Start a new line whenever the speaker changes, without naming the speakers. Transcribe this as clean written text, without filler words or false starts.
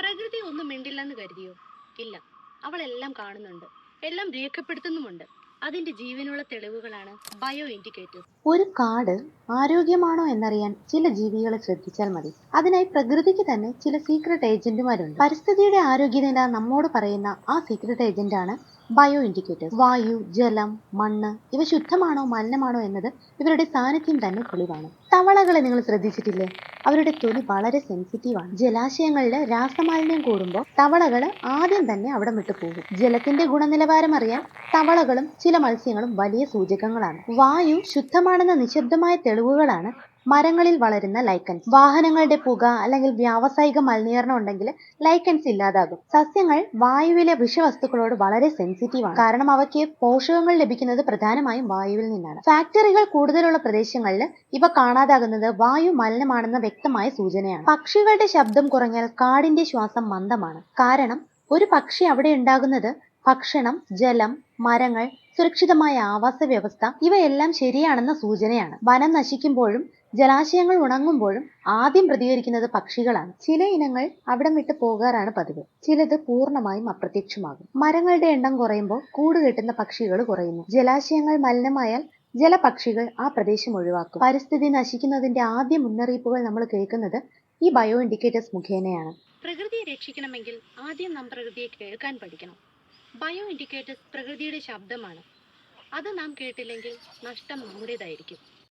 പ്രകൃതി ഒന്നും മിണ്ടില്ലെന്ന് കരുതിയോ? ഇല്ല, അവളെല്ലാം കാണുന്നുണ്ട്, എല്ലാം രേഖപ്പെടുത്തുന്നുമുണ്ട്. അതിന്റെ ജീവനുള്ള തെളിവുകളാണ് ബയോ ഇൻഡിക്കേറ്റേഴ്സ്.
ഒരു കാട് ആരോഗ്യമാണോ എന്നറിയാൻ ചില ജീവികളെ ശ്രദ്ധിച്ചാൽ മതി. അതിനായി പ്രകൃതിക്ക് തന്നെ ചില സീക്രട്ട് ഏജന്റുമാരുണ്ട്. പരിസ്ഥിതിയുടെ ആരോഗ്യനില നമ്മോട് പറയുന്ന ആ സീക്രട്ട് ഏജന്റാണ് ബയോ ഇൻഡിക്കേറ്റേഴ്സ്. വായു, ജലം, മണ്ണ് ഇവ ശുദ്ധമാണോ മലിനമാണോ എന്നത് ഇവരുടെ സാന്നിധ്യം തന്നെ തെളിവാണ്. തവളകളെ നിങ്ങൾ ശ്രദ്ധിച്ചിട്ടില്ലേ? അവരുടെ തൊലി വളരെ സെൻസിറ്റീവാണ്. ജലാശയങ്ങളിൽ രാസമാലിന്യം കൂടുമ്പോൾ തവളകൾ ആദ്യം തന്നെ അവിടെ വിട്ടു പോകും. ജലത്തിന്റെ ഗുണനിലവാരം അറിയാൻ തവളകളും ചില മത്സ്യങ്ങളും വലിയ സൂചകങ്ങളാണ്. വായു ശുദ്ധമാണെന്ന നിശബ്ദമായ തെളിവുകളാണ് മരങ്ങളിൽ വളരുന്ന ലൈക്കൻസ്. വാഹനങ്ങളുടെ പുക അല്ലെങ്കിൽ വ്യാവസായിക മലിനീകരണം ഉണ്ടെങ്കിൽ ലൈക്കൻസ് ഇല്ലാതാകും. സസ്യങ്ങൾ വായുവിലെ വിഷവസ്തുക്കളോട് വളരെ സെൻസിറ്റീവാണ്, കാരണം അവയ്ക്ക് പോഷകങ്ങൾ ലഭിക്കുന്നത് പ്രധാനമായും വായുവിൽ നിന്നാണ്. ഫാക്ടറികൾ കൂടുതലുള്ള പ്രദേശങ്ങളിൽ ഇവ കാണാതാകുന്നത് വായു മലിനമാണെന്ന വ്യക്തമായ സൂചനയാണ്. പക്ഷികളുടെ ശബ്ദം കുറഞ്ഞാൽ കാടിന്റെ ശ്വാസം മന്ദമാണ്. കാരണം ഒരു പക്ഷി അവിടെ ഉണ്ടാകുന്നത് ഭക്ഷണം, ജലം, മരങ്ങൾ, സുരക്ഷിതമായ ആവാസ വ്യവസ്ഥ ഇവയെല്ലാം ശരിയാണെന്ന സൂചനയാണ്. വനം നശിക്കുമ്പോഴും ജലാശയങ്ങൾ ഉണങ്ങുമ്പോഴും ആദ്യം പ്രതികരിക്കുന്നത് പക്ഷികളാണ്. ചില ഇനങ്ങൾ അവിടം വിട്ട് പോകാറാണ് പതിവ്, ചിലത് പൂർണ്ണമായും അപ്രത്യക്ഷമാകും. മരങ്ങളുടെ എണ്ണം കുറയുമ്പോൾ കൂട് കെട്ടുന്ന പക്ഷികൾ കുറയുന്നു. ജലാശയങ്ങൾ മലിനമായാൽ ജലപക്ഷികൾ ആ പ്രദേശം ഒഴിവാക്കും. പരിസ്ഥിതി നശിക്കുന്നതിന്റെ ആദ്യ മുന്നറിയിപ്പുകൾ നമ്മൾ കേൾക്കുന്നത് ഈ ബയോ ഇൻഡിക്കേറ്റേഴ്സ് മുഖേനയാണ്.
പ്രകൃതിയെ രക്ഷിക്കണമെങ്കിൽ ആദ്യം നാം പ്രകൃതിയെ കേൾക്കാൻ പഠിക്കണം. ബയോ ഇൻഡിക്കേറ്റേഴ്സ് പ്രകൃതിയുടെ ശബ്ദമാണ്. അത് നാം കേട്ടില്ലെങ്കിൽ നഷ്ടം നമ്മുടേതായിരിക്കും.